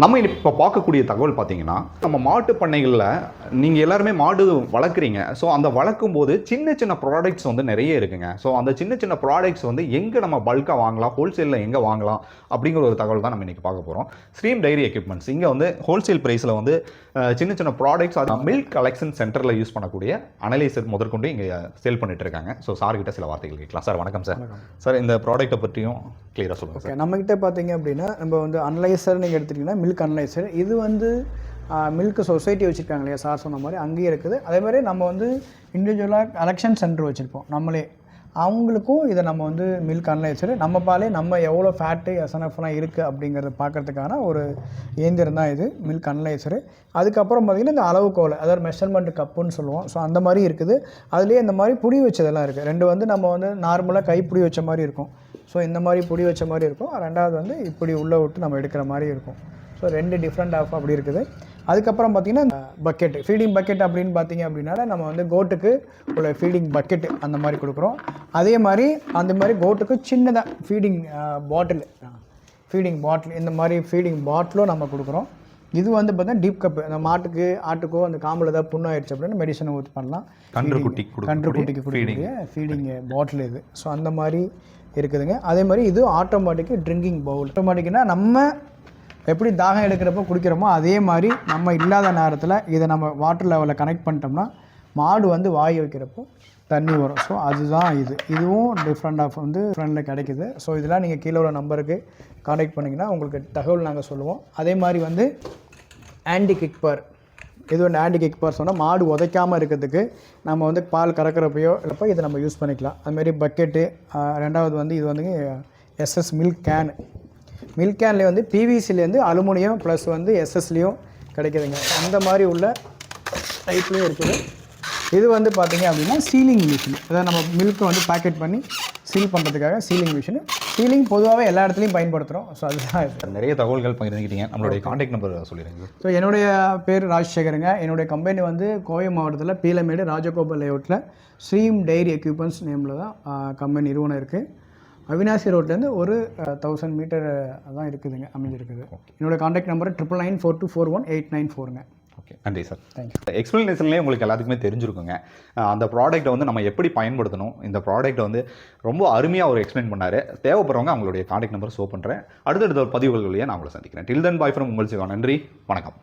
நம்ம இப்போ பார்க்கக்கூடிய தகவல் பார்த்தீங்கன்னா, நம்ம மாட்டு பண்ணைகளில் நீங்கள் எல்லாருமே மாடு வளர்க்குறீங்க. ஸோ அந்த வளர்க்கும் போது சின்ன சின்ன ப்ராடக்ட்ஸ் வந்து நிறைய இருக்குங்க. ஸோ அந்த சின்ன சின்ன ப்ராடக்ட்ஸ் வந்து எங்கே நம்ம பல்காக வாங்கலாம், ஹோல்சேலில் எங்கே வாங்கலாம் அப்படிங்கிற ஒரு தகவல் தான் நம்ம இன்றைக்கி பார்க்க போகிறோம். ஸ்ட்ரீம் டைரி எக்யூப்மெண்ட்ஸ் இங்கே வந்து ஹோல்சேல் ப்ரைஸில் வந்து சின்ன சின்ன ப்ராடக்ட்ஸ், அது மில்க் கலெக்ஷன் சென்டரில் யூஸ் பண்ணக்கூடிய அனலைசர் முதற்கொண்டு இங்கே சேல் பண்ணிட்டு இருக்காங்க. ஸோ சார்கிட்ட சில வார்த்தைகள் கேட்கலாம். சார் வணக்கம் சார். சார் இந்த ப்ராடக்ட்டை பற்றியும் கிளியராக சொல்லுங்கள் சார். நம்மக்கிட்ட பார்த்தீங்க அப்படின்னா, நம்ம வந்து அனலைசர் நீங்கள் எடுத்துட்டிங்கன்னா மில்க் அனலைசர், இது வந்து மில்க் சொசைட்டி வச்சுருக்காங்க இல்லையா, சார் சொன்ன மாதிரி அங்கேயும் இருக்குது. அதே மாதிரி நம்ம வந்து இண்டிவிஜுவலாக கலெக்ஷன் சென்டர் வச்சுருப்போம் நம்மளே, அவங்களுக்கும் இதை நம்ம வந்து மில்க் அனலைசர் நம்ம பாலே நம்ம எவ்வளோ ஃபேட்டு எஸ்என்எஃப்லாம் இருக்குது அப்படிங்கிறத பார்க்குறதுக்கான ஒரு இயந்திரம் தான் இது மில்க் அனலைசரு. அதுக்கப்புறம் பார்த்திங்கன்னா இந்த அளவுகோல், அதாவது மெஷர்மெண்ட் கப்புன்னு சொல்லுவோம். ஸோ அந்த மாதிரி இருக்குது. அதுலேயே இந்த மாதிரி புடி வச்சதெல்லாம் இருக்குது. ரெண்டு வந்து நம்ம வந்து நார்மலாக கை புடி வச்ச மாதிரி இருக்கும். ஸோ இந்த மாதிரி புடி வச்ச மாதிரி இருக்கும். ரெண்டாவது வந்து இப்படி உள்ளே விட்டு நம்ம எடுக்கிற மாதிரி இருக்கும். ஸோ ரெண்டு டிஃப்ரெண்ட் ஆஃப் அப்படி இருக்குது. அதுக்கப்புறம் பார்த்திங்கன்னா பக்கெட்டு, ஃபீடிங் பக்கெட் அப்படின்னு பார்த்தீங்க அப்படின்னா நம்ம வந்து கோட்டுக்கு உள்ள ஃபீடிங் பக்கெட்டு அந்த மாதிரி கொடுக்குறோம். அதே மாதிரி அந்த மாதிரி கோட்டுக்கு சின்னதாக ஃபீடிங் பாட்டில் இந்த மாதிரி ஃபீடிங் பாட்டிலும் நம்ம கொடுக்குறோம். இது வந்து பார்த்தீங்கன்னா டீப் கப்பு, அந்த மாட்டுக்கு ஆட்டுக்கோ அந்த காம்பில் ஏதாவது புண்ணாயிடுச்சு அப்படின்னு மெடிசனை ஊற்றி பண்ணலாம். கன்றுக்குட்டிக்கு கொடுக்கக்கூடிய ஃபீடிங் பாட்டில் இது. ஸோ அந்த மாதிரி இருக்குதுங்க. அதே மாதிரி இது ஆட்டோமேட்டிக்கு ட்ரிங்கிங் பவுல். ஆட்டோமேட்டிக்னா நம்ம எப்படி தாகம் எடுக்கிறப்போ குடிக்கிறோமோ அதே மாதிரி நம்ம இல்லாத நேரத்தில் இதை நம்ம வாட்டர் லெவலில் கனெக்ட் பண்ணிட்டோம்னா மாடு வந்து வாய் வைக்கிறப்போ தண்ணி வரும். ஸோ அதுதான் இதுவும் டிஃப்ரெண்ட் ஆஃப் வந்து ஃப்ரெண்டில் கிடைக்குது. ஸோ இதெல்லாம் நீங்கள் கீழே உள்ள நம்பருக்கு கான்டாக்ட் பண்ணிங்கன்னா உங்களுக்கு தகவல் நாங்கள் சொல்லுவோம். அதே மாதிரி வந்து ஆன்டி கிக்பார், இது வந்து ஆன்டி கிக்பார் சொன்னால் மாடு உதைக்காமல் இருக்கிறதுக்கு நம்ம வந்து பால் கறக்கிறப்பையோ இல்லப்போ இதை நம்ம யூஸ் பண்ணிக்கலாம். அதுமாரி பக்கெட்டு. ரெண்டாவது வந்து இது வந்து எஸ்எஸ் மில்க் கேன். மில்க் கேன்லேயே வந்து பிவிசிலேருந்து அலுமினியம் ப்ளஸ் வந்து எஸ்எஸ்லேயும் கிடைக்குதுங்க. அந்த மாதிரி உள்ள டைப்லேயும் இருக்குது. இது வந்து பார்த்திங்க அப்படின்னா சீலிங் மிஷின், அதாவது நம்ம மில்க்கை வந்து பேக்கெட் பண்ணி சீல் பண்ணுறதுக்காக சீலிங் மிஷின். சீலிங் பொதுவாகவே எல்லா இடத்துலையும் பயன்படுத்துகிறோம். ஸோ அதுதான் நிறைய தகவல்கள் பகிர்ந்துக்கிட்டீங்க. நம்மளுடைய கான்டாக்ட் நம்பர் சொல்லிடுங்க. ஸோ என்னுடைய பேர் ராஜசேகருங்க. என்னுடைய கம்பெனி வந்து கோவை மாவட்டத்தில் பீலமேடு ராஜகோபால் லேஅவுட்டில் ஸ்ட்ரீம் டைரி எக்யூப்மெண்ட்ஸ் நேமில் தான் கம்பெனி நிறுவனம் இருக்குது. அவினாசி ரோட்லேருந்து ஒரு 1000 மீட்டர் தான் இருக்குதுங்க, அமைஞ்சிருக்குது. என்னோடய கான்டாக்ட் நம்பர் 9994241894ங்க. ஓகே, நன்றி சார். தேங்க்யூ. எக்ஸ்பிளனேஷன்லேயே உங்களுக்கு எல்லாத்துக்குமே தெரிஞ்சிருக்குங்க. அந்த ப்ராடக்ட்டை வந்து நம்ம எப்படி பயன்படுத்தணும், இந்த ப்ராடக்ட்டை வந்து ரொம்ப அருமையாக ஒரு எக்ஸ்பிளைன் பண்ணார். தேவைப்படுறவங்க அவங்களுடைய கான்டாக்ட் நம்பர் ஷோ பண்ணுறேன். அடுத்தடுத்த பதிவுகள் வழியாக நான் உங்களை சந்திக்கிறேன். டில் தென் பாய் ஃப்ரம் உங்கள் சிவா. நன்றி, வணக்கம்.